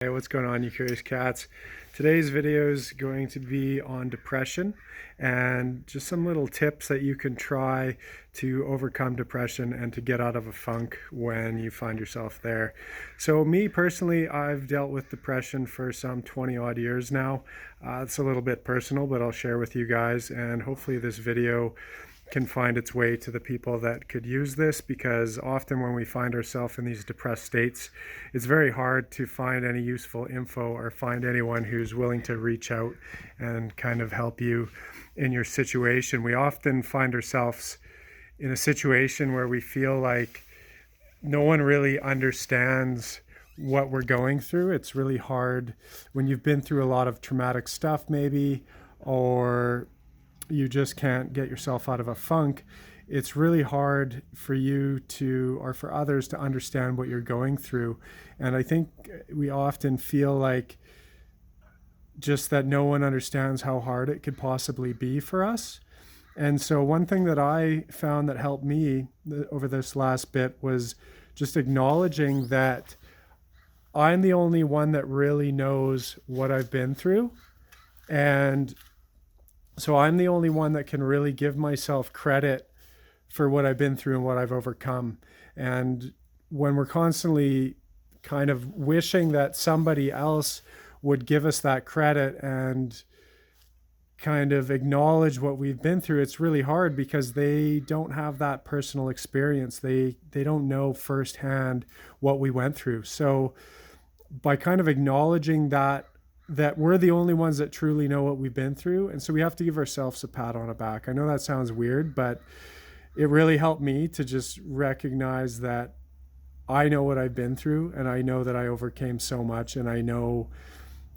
Hey, what's going on, you curious cats? Today's video is going to be on depression and just some little tips that you can try to overcome depression and to get out of a funk when you find yourself there. So me personally, I've dealt with depression for some 20 odd years now. It's a little bit personal, but I'll share with you guys, and hopefully this video can find its way to the people that could use this, because often when we find ourselves in these depressed states, it's very hard to find any useful info or find anyone who's willing to reach out and kind of help you in your situation. We often find ourselves in a situation where we feel like no one really understands what we're going through. It's really hard when you've been through a lot of traumatic stuff, maybe, or you just can't get yourself out of a funk. It's really hard for you to, or for others to understand what you're going through. And I think we often feel like just that no one understands how hard it could possibly be for us. And so one thing that I found that helped me over this last bit was just acknowledging that I'm the only one that really knows what I've been through. And so I'm the only one that can really give myself credit for what I've been through and what I've overcome. And when we're constantly kind of wishing that somebody else would give us that credit and kind of acknowledge what we've been through, it's really hard because they don't have that personal experience. They don't know firsthand what we went through. So by kind of acknowledging that we're the only ones that truly know what we've been through. And so we have to give ourselves a pat on the back. I know that sounds weird, but it really helped me to just recognize that I know what I've been through, and I know that I overcame so much, and I know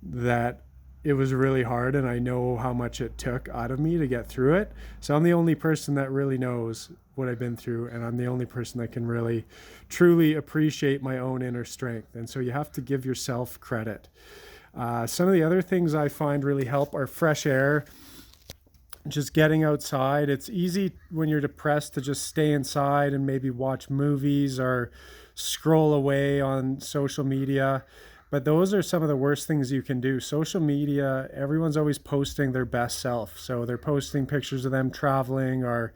that it was really hard, and I know how much it took out of me to get through it. So I'm the only person that really knows what I've been through, and I'm the only person that can really truly appreciate my own inner strength. And so you have to give yourself credit. Some of the other things I find really help are fresh air, just getting outside. It's easy when you're depressed to just stay inside and maybe watch movies or scroll away on social media. But those are some of the worst things you can do. Social media, everyone's always posting their best self. So they're posting pictures of them traveling, or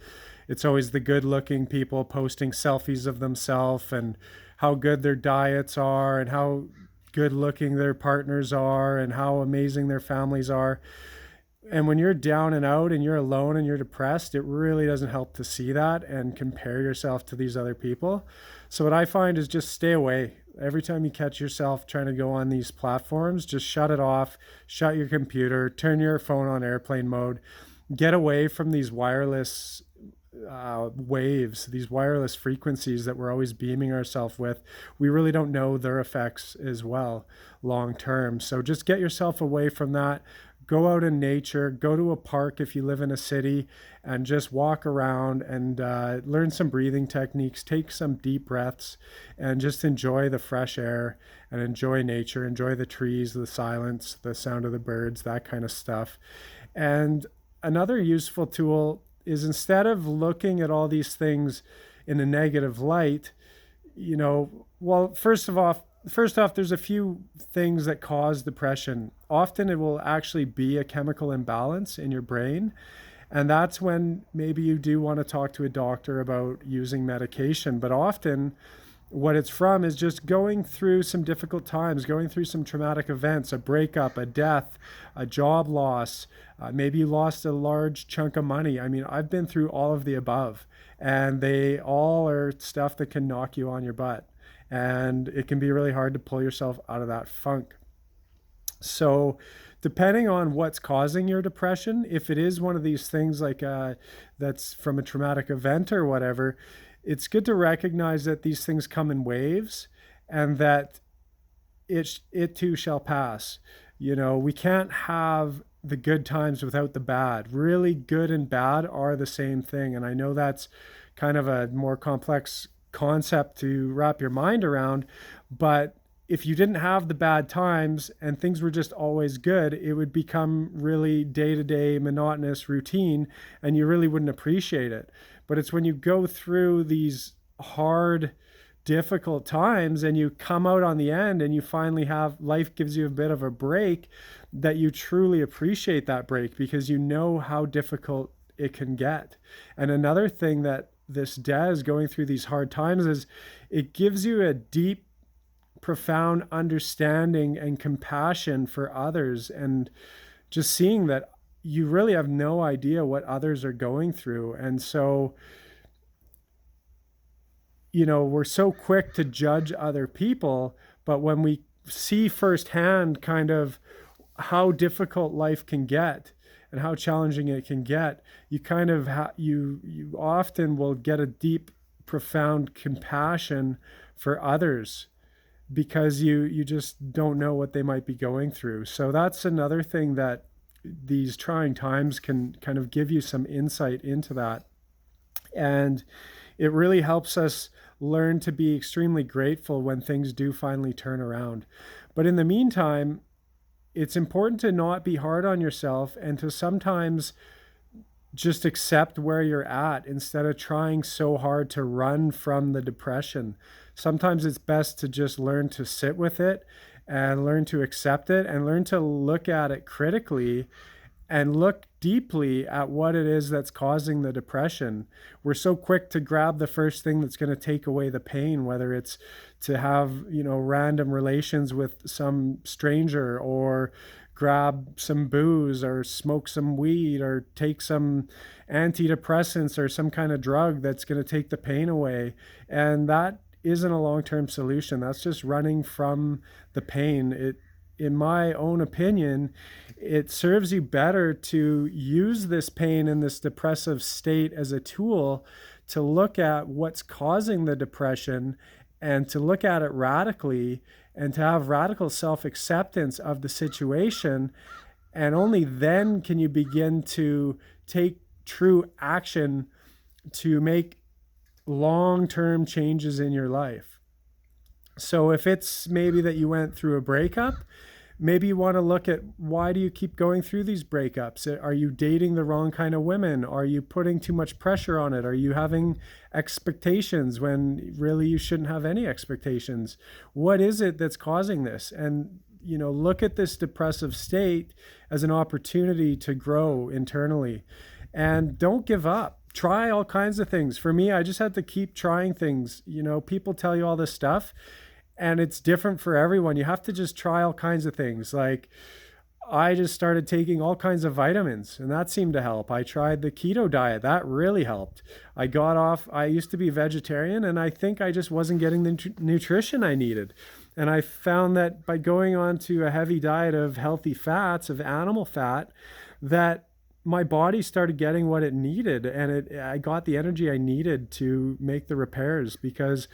it's always the good looking people posting selfies of themselves and how good their diets are and how good looking their partners are and how amazing their families are. And when you're down and out and you're alone and you're depressed, it really doesn't help to see that and compare yourself to these other people. So what I find is just stay away. Every time you catch yourself trying to go on these platforms, just shut it off, shut your computer, turn your phone on airplane mode, get away from these wireless waves, these wireless frequencies that we're always beaming ourselves with. We really don't know their effects as well long term. So just get yourself away from that. Go out in nature, go to a park if you live in a city, and just walk around and learn some breathing techniques, take some deep breaths, and just enjoy the fresh air and enjoy nature, enjoy the trees, the silence, the sound of the birds, that kind of stuff. And another useful tool is, instead of looking at all these things in a negative light, well, first off, there's a few things that cause depression. Often it will actually be a chemical imbalance in your brain. And that's when maybe you do want to talk to a doctor about using medication. But often what it's from is just going through some difficult times, going through some traumatic events, a breakup, a death, a job loss. Maybe you lost a large chunk of money. I mean, I've been through all of the above, and they all are stuff that can knock you on your butt. And it can be really hard to pull yourself out of that funk. So depending on what's causing your depression, if it is one of these things like that's from a traumatic event or whatever, it's good to recognize that these things come in waves, and that it too shall pass. We can't have the good times without the bad. Really, good and bad are the same thing. And I know that's kind of a more complex concept to wrap your mind around, but if you didn't have the bad times and things were just always good, it would become really day-to-day monotonous routine, and you really wouldn't appreciate it. But it's when you go through these hard difficult times and you come out on the end and you finally have life gives you a bit of a break, that you truly appreciate that break because you know how difficult it can get. And another thing that this does going through these hard times is it gives you a deep, profound understanding and compassion for others, and just seeing that you really have no idea what others are going through. And so, we're so quick to judge other people, but when we see firsthand kind of how difficult life can get and how challenging it can get, you kind of you often will get a deep, profound compassion for others because you just don't know what they might be going through. So that's another thing that these trying times can kind of give you some insight into that. And it really helps us learn to be extremely grateful when things do finally turn around. But in the meantime, it's important to not be hard on yourself and to sometimes just accept where you're at instead of trying so hard to run from the depression. Sometimes it's best to just learn to sit with it and learn to accept it and learn to look at it critically and look deeply at what it is that's causing the depression. We're so quick to grab the first thing that's going to take away the pain, whether it's to have, random relations with some stranger, or grab some booze, or smoke some weed, or take some antidepressants or some kind of drug that's going to take the pain away. And that isn't a long-term solution. That's just running from the pain. In my own opinion, it serves you better to use this pain and this depressive state as a tool to look at what's causing the depression and to look at it radically and to have radical self-acceptance of the situation. And only then can you begin to take true action to make long-term changes in your life. So if it's maybe that you went through a breakup, maybe you want to look at, why do you keep going through these breakups? Are you dating the wrong kind of women? Are you putting too much pressure on it? Are you having expectations when really you shouldn't have any expectations? What is it that's causing this? And look at this depressive state as an opportunity to grow internally. And don't give up. Try all kinds of things. For me, I just had to keep trying things. People tell you all this stuff, and it's different for everyone. You have to just try all kinds of things. Like, I just started taking all kinds of vitamins, and that seemed to help. I tried the keto diet. That really helped. I used to be vegetarian, and I think I just wasn't getting the nutrition I needed. And I found that by going on to a heavy diet of healthy fats, of animal fat, that my body started getting what it needed, and I got the energy I needed to make the repairs. Because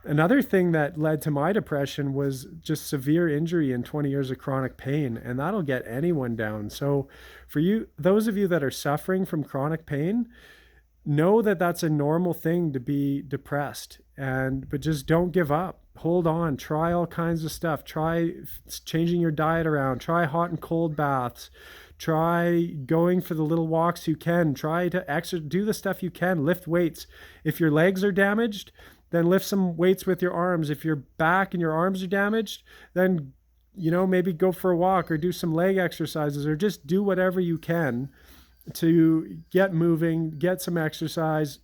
another thing that led to my depression was just severe injury and 20 years of chronic pain, and that'll get anyone down. So for you, those of you that are suffering from chronic pain, know that that's a normal thing to be depressed, but just don't give up. Hold on, try all kinds of stuff. Try changing your diet around, try hot and cold baths, try going for the little walks you can, try to do the stuff you can, lift weights. If your legs are damaged, then lift some weights with your arms. If your back and your arms are damaged, then, maybe go for a walk or do some leg exercises, or just do whatever you can to get moving, get some exercise,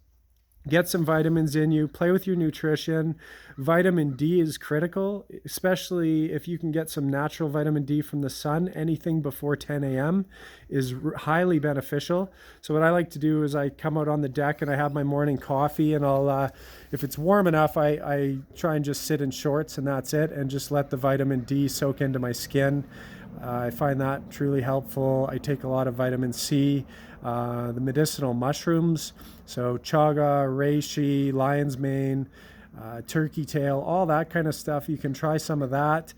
get some vitamins in you, play with your nutrition. Vitamin D is critical, especially if you can get some natural vitamin D from the sun. Anything before 10 a.m. is highly beneficial. So what I like to do is I come out on the deck and I have my morning coffee, and I'll, if it's warm enough, I try and just sit in shorts, and that's it, and just let the vitamin D soak into my skin. I find that truly helpful. I take a lot of vitamin C, the medicinal mushrooms, so chaga, reishi, lion's mane, turkey tail, all that kind of stuff. You can try some of that.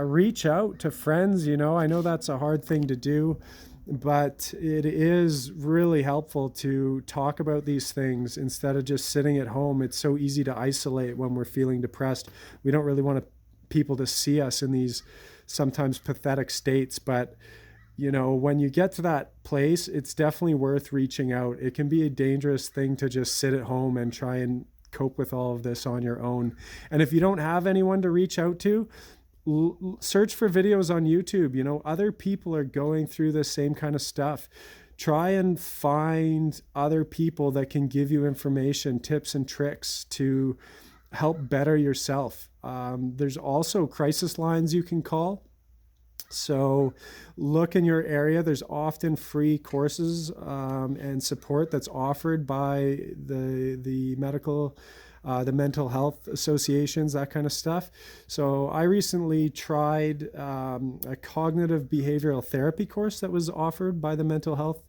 Reach out to friends. I know that's a hard thing to do, but it is really helpful to talk about these things instead of just sitting at home. It's so easy to isolate when we're feeling depressed. We don't really want people to see us in these sometimes pathetic states, but when you get to that place, it's definitely worth reaching out. It can be a dangerous thing to just sit at home and try and cope with all of this on your own. And if you don't have anyone to reach out to, search for videos on YouTube. You know, other people are going through the same kind of stuff. Try and find other people that can give you information, tips and tricks to help better yourself. There's also crisis lines you can call. So look in your area. There's often free courses and support that's offered by the mental health associations, that kind of stuff. So I recently tried a cognitive behavioral therapy course that was offered by the Mental Health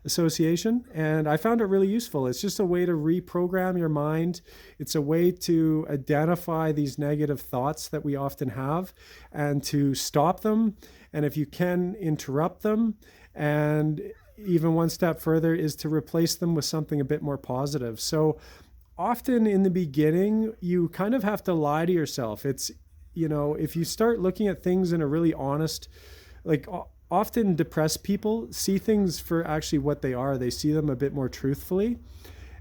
Association, and I found it really useful. It's just a way to reprogram your mind. It's a way to identify these negative thoughts that we often have and to stop them, and if you can, interrupt them, and even one step further is to replace them with something a bit more positive. So often in the beginning, you kind of have to lie to yourself. It's, you know, if you start looking at things in a really honest, like often depressed people see things for actually what they are. They see them a bit more truthfully.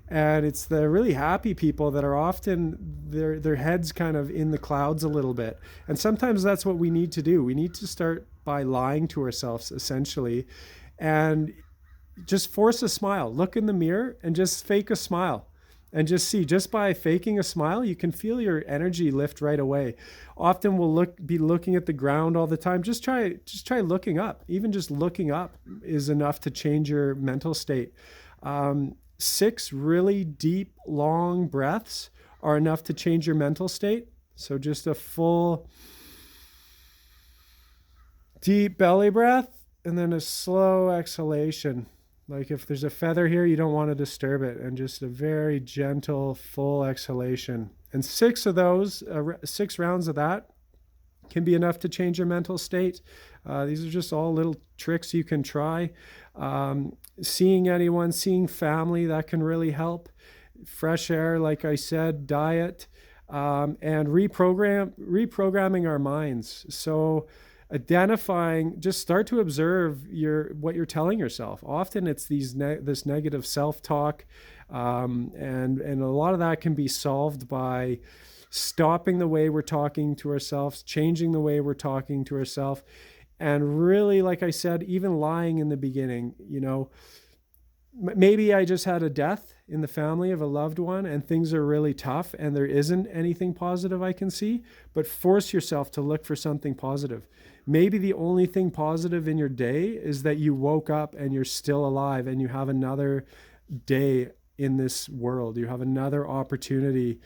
And it's the really happy people that are often their heads kind of in the clouds a little bit. And sometimes that's what we need to do. We need to start by lying to ourselves, essentially, and just force a smile. Look in the mirror and just fake a smile. And just see, just by faking a smile, you can feel your energy lift right away. Often we'll be looking at the ground all the time. Just try looking up. Even just looking up is enough to change your mental state. 6 really deep, long breaths are enough to change your mental state. So just a full, deep belly breath and then a slow exhalation. Like if there's a feather here, you don't want to disturb it, and just a very gentle, full exhalation. And 6 of those, 6 rounds of that can be enough to change your mental state. These are just all little tricks you can try. Seeing anyone, seeing family, that can really help. Fresh air, like I said, diet, and reprogramming our minds. So identifying, just start to observe what you're telling yourself. Often it's this negative self-talk, and a lot of that can be solved by stopping the way we're talking to ourselves, changing the way we're talking to ourselves, and really, like I said, even lying in the beginning. You know, maybe I just had a death in the family of a loved one and things are really tough and there isn't anything positive I can see, but force yourself to look for something positive. Maybe the only thing positive in your day is that you woke up and you're still alive and you have another day in this world. You have another opportunity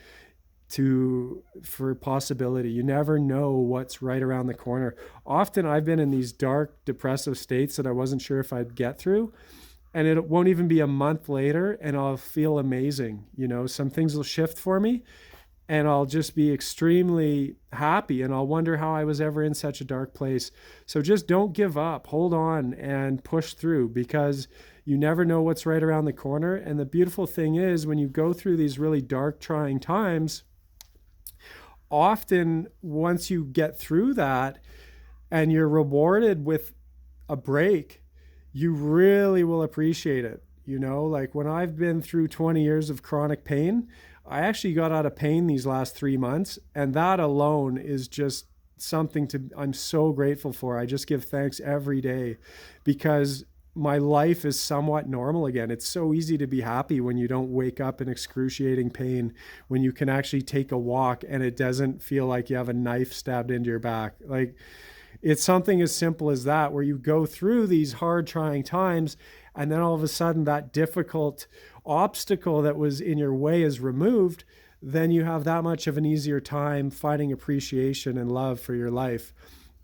for possibility. You never know what's right around the corner. Often I've been in these dark, depressive states that I wasn't sure if I'd get through. And it won't even be a month later and I'll feel amazing. You know, some things will shift for me and I'll just be extremely happy and I'll wonder how I was ever in such a dark place. So just don't give up, hold on and push through, because you never know what's right around the corner. And the beautiful thing is, when you go through these really dark, trying times, often once you get through that and you're rewarded with a break, you really will appreciate it. You know, like when I've been through 20 years of chronic pain, I actually got out of pain these last 3 months. And that alone is just something I'm so grateful for. I just give thanks every day because my life is somewhat normal again. It's so easy to be happy when you don't wake up in excruciating pain, when you can actually take a walk and it doesn't feel like you have a knife stabbed into your back. Like, it's something as simple as that, where you go through these hard, trying times, and then all of a sudden that difficult obstacle that was in your way is removed, then you have that much of an easier time finding appreciation and love for your life.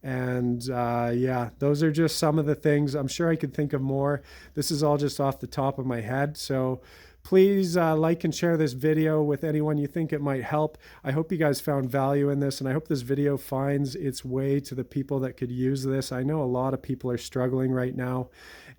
And yeah, those are just some of the things. I'm sure I could think of more. This is all just off the top of my head. So please like and share this video with anyone you think it might help. I hope you guys found value in this, and I hope this video finds its way to the people that could use this. I know a lot of people are struggling right now,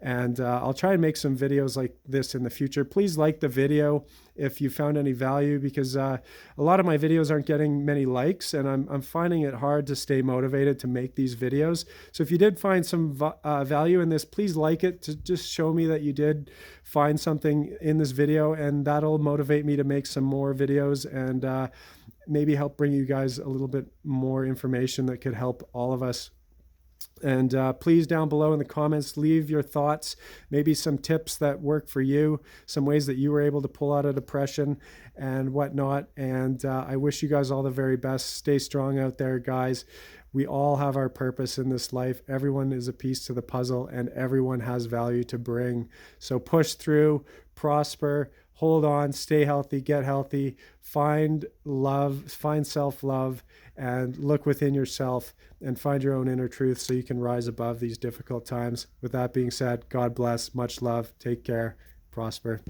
and I'll try and make some videos like this in the future. Please like the video if you found any value, because a lot of my videos aren't getting many likes, and I'm finding it hard to stay motivated to make these videos. So if you did find some value in this, please like it to just show me that you did find something in this video video, and that'll motivate me to make some more videos and maybe help bring you guys a little bit more information that could help all of us. And please, down below in the comments, leave your thoughts, maybe some tips that work for you, some ways that you were able to pull out of depression and whatnot. And I wish you guys all the very best. Stay strong out there, guys. We all have our purpose in this life. Everyone is a piece to the puzzle, and everyone has value to bring. So push through, prosper, hold on, stay healthy, get healthy, find love, find self-love, and look within yourself and find your own inner truth so you can rise above these difficult times. With that being said, God bless, much love, take care, prosper.